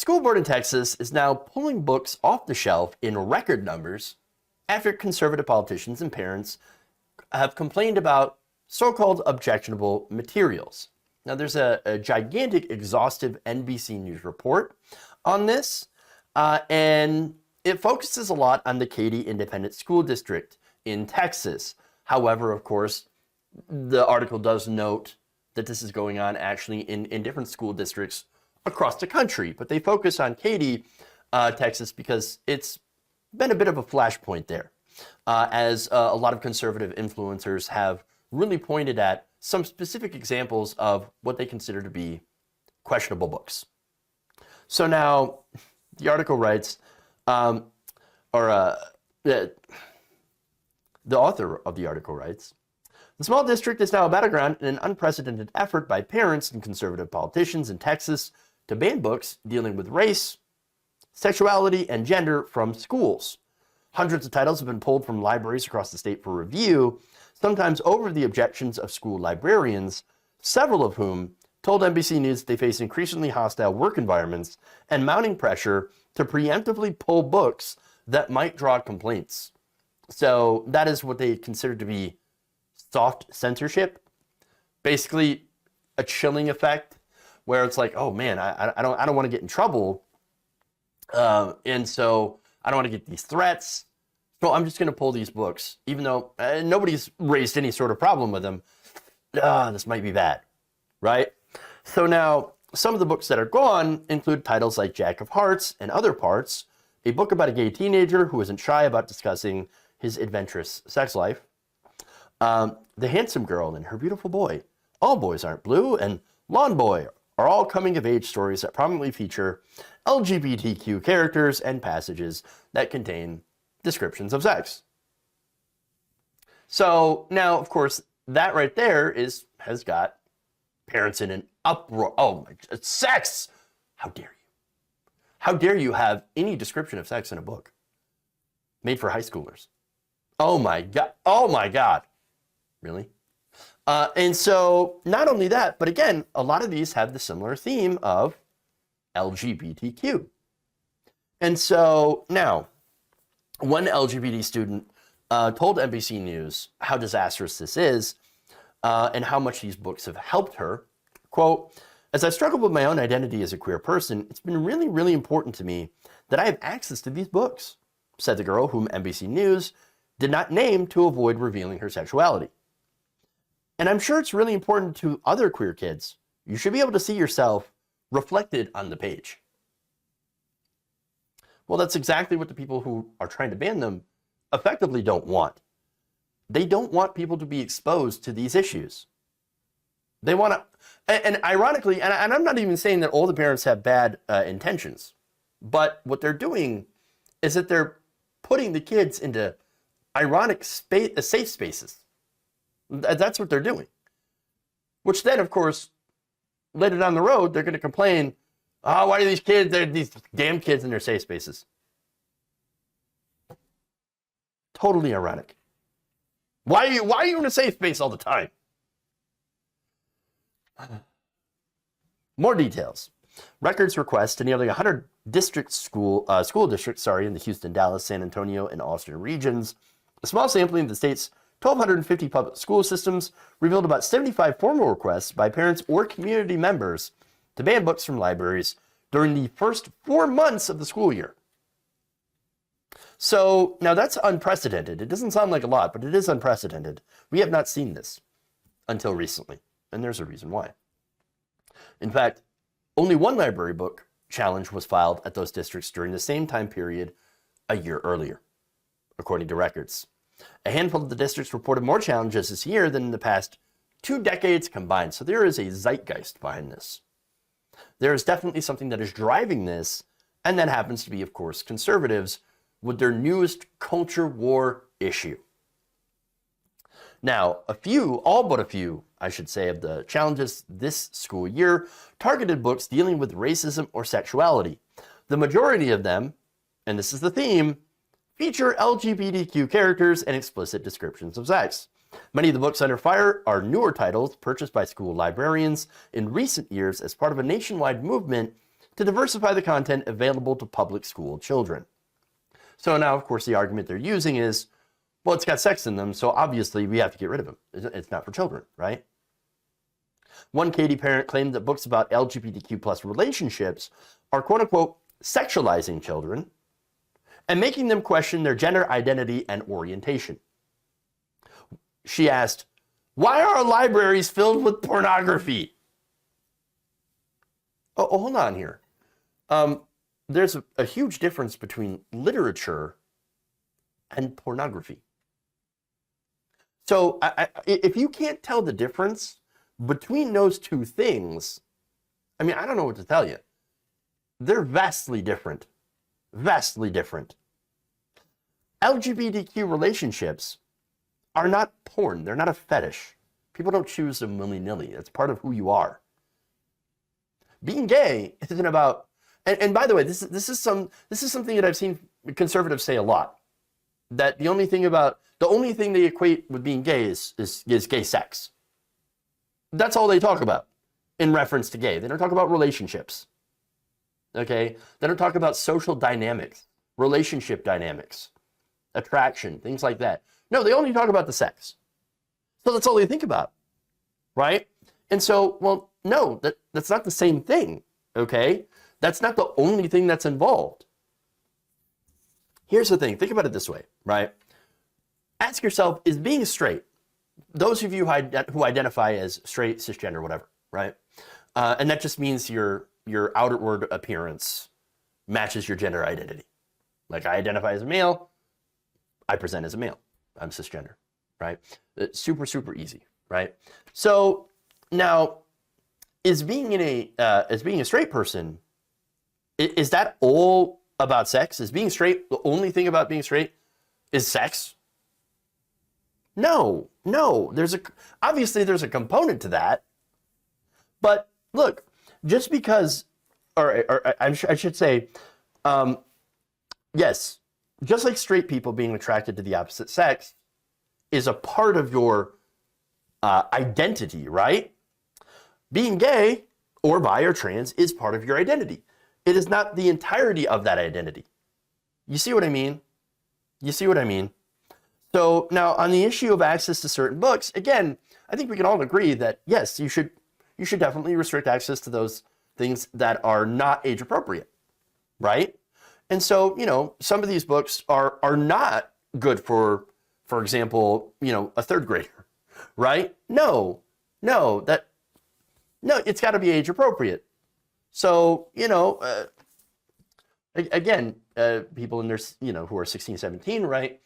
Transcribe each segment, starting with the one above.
school board in Texas is now pulling books off the shelf in record numbers after conservative politicians and parents have complained about so-called objectionable materials. Now, there's a gigantic, exhaustive NBC News report on this, and it focuses a lot on the Katy Independent School District in Texas. However, of course, the article does note that this is going on actually in different school districts across the country, but they focus on Katy, Texas, because it's been a bit of a flashpoint there, as a lot of conservative influencers have really pointed at some specific examples of what they consider to be questionable books. So now, the article writes, the author of the article writes, the small district is now a battleground in an unprecedented effort by parents and conservative politicians in Texas to ban books dealing with race, sexuality, and gender from schools. Hundreds of titles have been pulled from libraries across the state for review, sometimes over the objections of school librarians, several of whom told NBC News they face increasingly hostile work environments and mounting pressure to preemptively pull books that might draw complaints. So that is what they consider to be soft censorship. Basically, a chilling effect where it's like, oh man, I don't want to get in trouble, and so I don't want to get these threats. So I'm just going to pull these books, even though nobody's raised any sort of problem with them. This might be bad, right? So now, some of the books that are gone include titles like Jack of Hearts and Other Parts, a book about a gay teenager who isn't shy about discussing his adventurous sex life, The Handsome Girl and Her Beautiful Boy, All Boys Aren't Blue, and Lawn Boy are all coming-of-age stories that prominently feature LGBTQ characters and passages that contain descriptions of sex. So now, of course, that right there has got parents in an uproar. Oh my, sex! How dare you? How dare you have any description of sex in a book made for high schoolers? Oh my God. Oh my God. Really? And so not only that, but again, a lot of these have the similar theme of LGBTQ. And so now, one LGBT student told NBC News how disastrous this is and how much these books have helped her. Quote, as I've struggled with my own identity as a queer person, it's been really, really important to me that I have access to these books, said the girl whom NBC News did not name to avoid revealing her sexuality. And I'm sure it's really important to other queer kids. You should be able to see yourself reflected on the page. Well, that's exactly what the people who are trying to ban them effectively don't want. They don't want people to be exposed to these issues. They want to, and ironically, and I'm not even saying that all the parents have bad intentions, but what they're doing is that they're putting the kids into ironic safe spaces. That's what they're doing. Which then, of course, later down the road, they're going to complain, oh, why are these kids, they're these damn kids in their safe spaces? Totally ironic. Why are you in a safe space all the time? More details. Records requests to nearly 100 school districts in the Houston, Dallas, San Antonio, and Austin regions. A small sampling of the state's 1,250 public school systems revealed about 75 formal requests by parents or community members to ban books from libraries during the first 4 months of the school year. So now that's unprecedented. It doesn't sound like a lot, but it is unprecedented. We have not seen this until recently, and there's a reason why. In fact, only one library book challenge was filed at those districts during the same time period a year earlier, according to records. A handful of the districts reported more challenges this year than in the past 2 decades combined. So there is a zeitgeist behind this. There is definitely something that is driving this, and that happens to be, of course, conservatives with their newest culture war issue. Now, all but a few, I should say, of the challenges this school year targeted books dealing with racism or sexuality. The majority of them, and this is the theme, feature LGBTQ characters and explicit descriptions of sex. Many of the books under fire are newer titles purchased by school librarians in recent years as part of a nationwide movement to diversify the content available to public school children. So now, of course, the argument they're using is, well, it's got sex in them, so obviously we have to get rid of them. It's not for children, right? One Katie parent claimed that books about LGBTQ plus relationships are quote unquote sexualizing children and making them question their gender identity and orientation. She asked, why are our libraries filled with pornography? Oh, hold on here. There's a huge difference between literature and pornography. So if you can't tell the difference between those two things, I mean, I don't know what to tell you. They're vastly different. Vastly different. LGBTQ relationships are not porn. They're not a fetish. People don't choose them willy-nilly. It's part of who you are. Being gay isn't about, and by the way, this is something that I've seen conservatives say a lot. That the only thing they equate with being gay is gay sex. That's all they talk about in reference to gay. They don't talk about relationships. Okay? They don't talk about social dynamics, relationship dynamics, attraction, things like that. No, they only talk about the sex. So that's all they think about, right? And so, well, no, that's not the same thing, okay? That's not the only thing that's involved. Here's the thing. Think about it this way, right? Ask yourself, is being straight, those of you who identify as straight, cisgender, whatever, right? And that just means your outward appearance matches your gender identity. Like I identify as a male, I present as a male. I'm cisgender, right? It's super, super easy, right? So now, is being a straight person, is that all about sex? Is being straight the only thing about being straight is sex? No. Obviously there's a component to that. But look, just because, I should say, yes, just like straight people being attracted to the opposite sex is a part of your identity, right? Being gay or bi or trans is part of your identity. It is not the entirety of that identity. You see what I mean? So now on the issue of access to certain books, again, I think we can all agree that yes, you should definitely restrict access to those things that are not age appropriate, right? And so, some of these books are not good for example, a third grader, right? No, it's got to be age appropriate. So, again, people in their, who are 16, 17, right,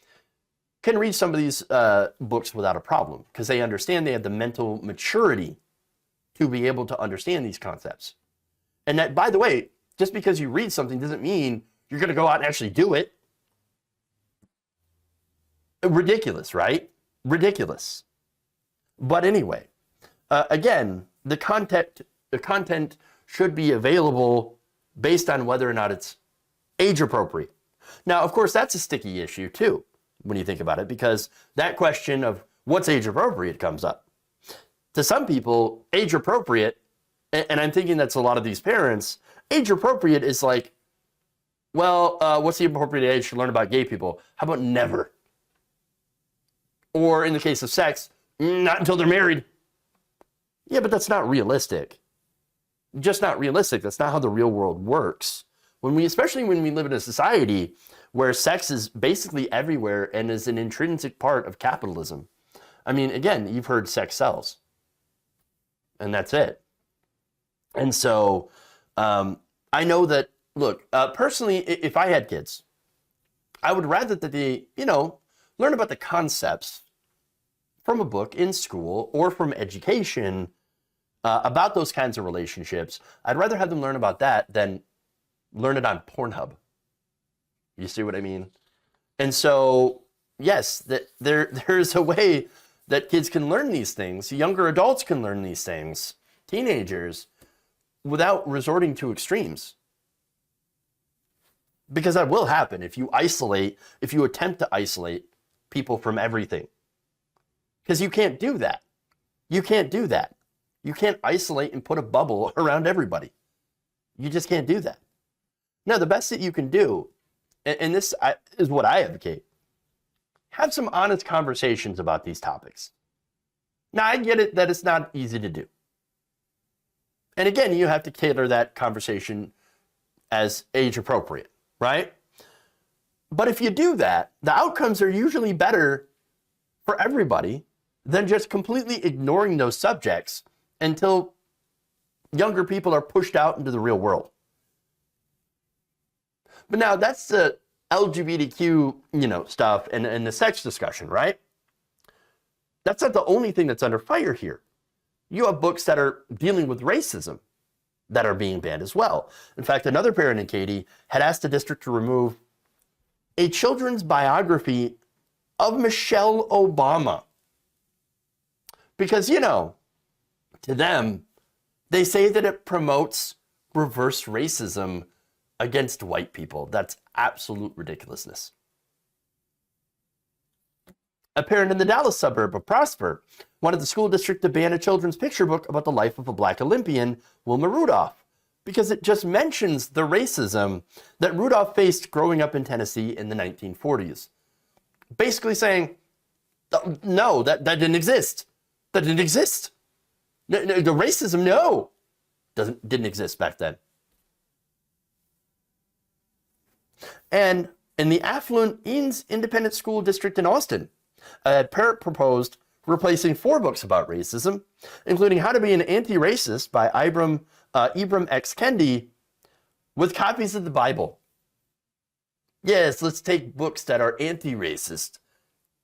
can read some of these books without a problem because they understand, they have the mental maturity to be able to understand these concepts. And that, by the way, just because you read something doesn't mean you're going to go out and actually do it. Ridiculous, right? Ridiculous. But anyway, again, the content should be available based on whether or not it's age appropriate. Now, of course, that's a sticky issue too, when you think about it, because that question of what's age appropriate comes up. To some people, age appropriate, and I'm thinking that's a lot of these parents, age appropriate is like, well, what's the appropriate age to learn about gay people? How about never? Or in the case of sex, not until they're married. Yeah, but that's not realistic. Just not realistic. That's not how the real world works. Especially when we live in a society where sex is basically everywhere and is an intrinsic part of capitalism. I mean, again, you've heard sex sells. And that's it. And so I know that, look, personally, if I had kids, I would rather that they, learn about the concepts from a book in school or from education about those kinds of relationships. I'd rather have them learn about that than learn it on Pornhub. You see what I mean? And so, yes, that there's a way that kids can learn these things. Younger adults can learn these things. Teenagers, without resorting to extremes. Because that will happen if you attempt to isolate people from everything. Because you can't do that. You can't isolate and put a bubble around everybody. You just can't do that. No, the best that you can do, and this is what I advocate, have some honest conversations about these topics. Now, I get it that it's not easy to do. And again, you have to tailor that conversation as age appropriate, right? But if you do that, the outcomes are usually better for everybody than just completely ignoring those subjects until younger people are pushed out into the real world. But now that's the LGBTQ, stuff and the sex discussion, right? That's not the only thing that's under fire here. You have books that are dealing with racism that are being banned as well. In fact, another parent in Katy had asked the district to remove a children's biography of Michelle Obama. Because, to them, they say that it promotes reverse racism against white people. That's absolute ridiculousness. A parent in the Dallas suburb of Prosper wanted the school district to ban a children's picture book about the life of a black Olympian, Wilma Rudolph, because it just mentions the racism that Rudolph faced growing up in Tennessee in the 1940s. Basically saying, no, that didn't exist. That didn't exist. The racism, no, didn't exist back then. And in the affluent Eanes Independent School District in Austin, a parent proposed replacing 4 books about racism, including How to Be an Anti-Racist by Ibram X. Kendi, with copies of the Bible. Yes, let's take books that are anti-racist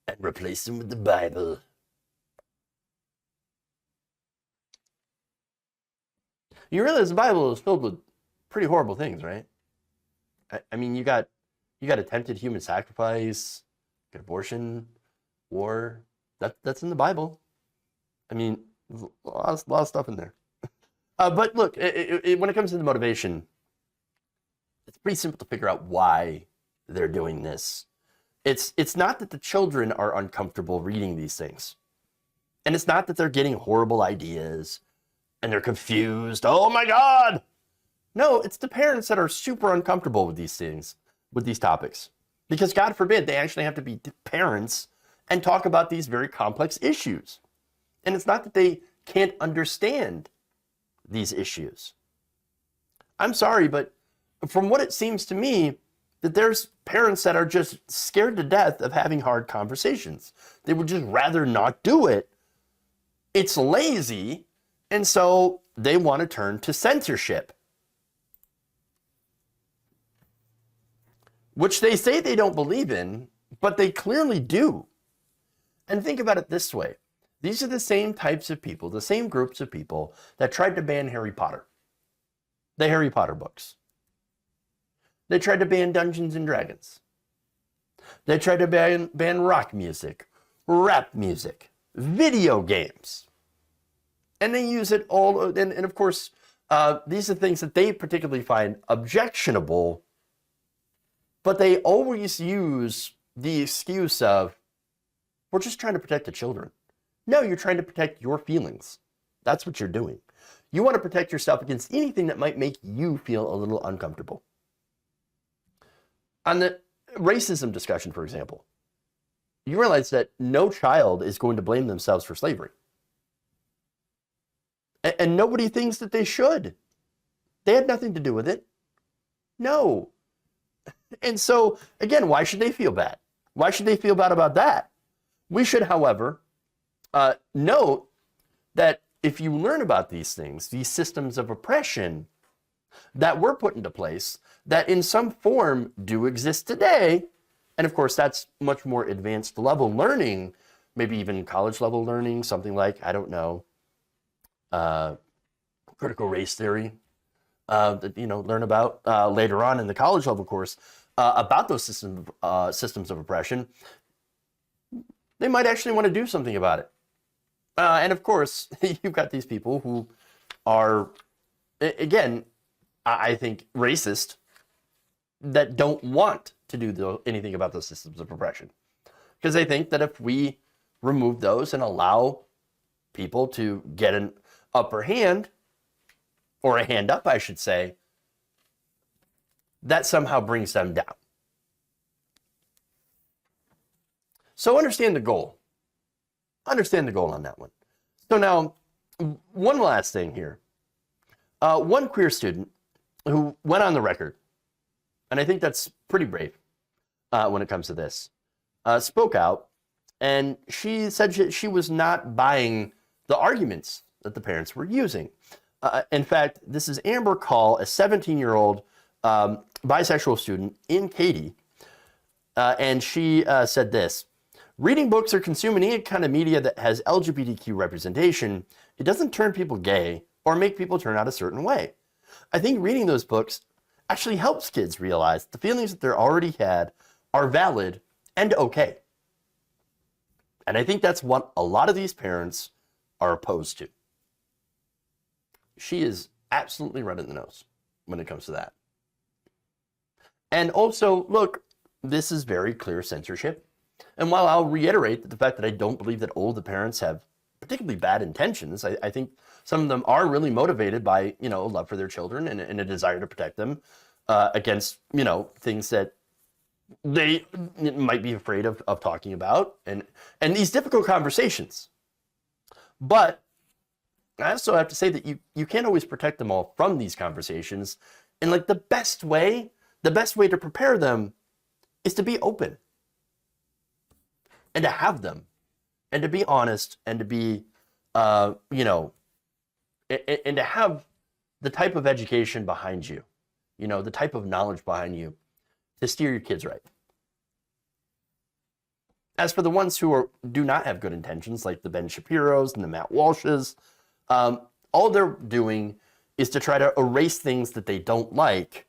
and replace them with the Bible. You realize the Bible is filled with pretty horrible things, right? I mean, you got attempted human sacrifice, you got abortion, war. That's in the Bible. I mean, a lot of stuff in there. But look, when it comes to the motivation, it's pretty simple to figure out why they're doing this. It's not that the children are uncomfortable reading these things. And it's not that they're getting horrible ideas and they're confused. Oh my God! No, it's the parents that are super uncomfortable with these things, with these topics. Because God forbid they actually have to be parents and talk about these very complex issues. And it's not that they can't understand these issues. I'm sorry, but from what it seems to me, that there's parents that are just scared to death of having hard conversations. They would just rather not do it. It's lazy, and so they want to turn to censorship, which they say they don't believe in, but they clearly do. And think about it this way. These are the same types of people, the same groups of people that tried to ban Harry Potter, the Harry Potter books. They tried to ban Dungeons and Dragons. They tried to ban rock music, rap music, video games. And they use it all, and of course, these are things that they particularly find objectionable, but they always use the excuse of, we're just trying to protect the children. No, you're trying to protect your feelings. That's what you're doing. You want to protect yourself against anything that might make you feel a little uncomfortable. On the racism discussion, for example, you realize that no child is going to blame themselves for slavery. And nobody thinks that they should. They had nothing to do with it. No. And so, again, why should they feel bad? Why should they feel bad about that? We should, however, note that if you learn about these things, these systems of oppression that were put into place, that in some form do exist today, and of course that's much more advanced level learning, maybe even college level learning, something like, I don't know, critical race theory, that learn about later on in the college level course about those systems of oppression. They might actually want to do something about it. And of course, you've got these people who are, again, I think, racist, that don't want to do anything about those systems of oppression. Because they think that if we remove those and allow people to get an upper hand, or a hand up, I should say, that somehow brings them down. So understand the goal. Understand the goal on that one. So now, one last thing here. One queer student who went on the record, and I think that's pretty brave when it comes to this, spoke out, and she said she was not buying the arguments that the parents were using. In fact, this is Amber Call, a 17-year-old bisexual student in Katy, and she said this: reading books or consuming any kind of media that has LGBTQ representation, it doesn't turn people gay or make people turn out a certain way. I think reading those books actually helps kids realize the feelings that they're already had are valid and okay. And I think that's what a lot of these parents are opposed to. She is absolutely right in the nose when it comes to that. And also, look, this is very clear censorship. And while I'll reiterate that the fact that I don't believe that all the parents have particularly bad intentions, I think some of them are really motivated by, love for their children and a desire to protect them against, things that they might be afraid of talking about and these difficult conversations. But I also have to say that you can't always protect them all from these conversations. And like the best way to prepare them is to be open and to have them and to be honest and to be, and to have the type of education behind you, the type of knowledge behind you to steer your kids right. As for the ones who do not have good intentions, like the Ben Shapiros and the Matt Walshes, all they're doing is to try to erase things that they don't like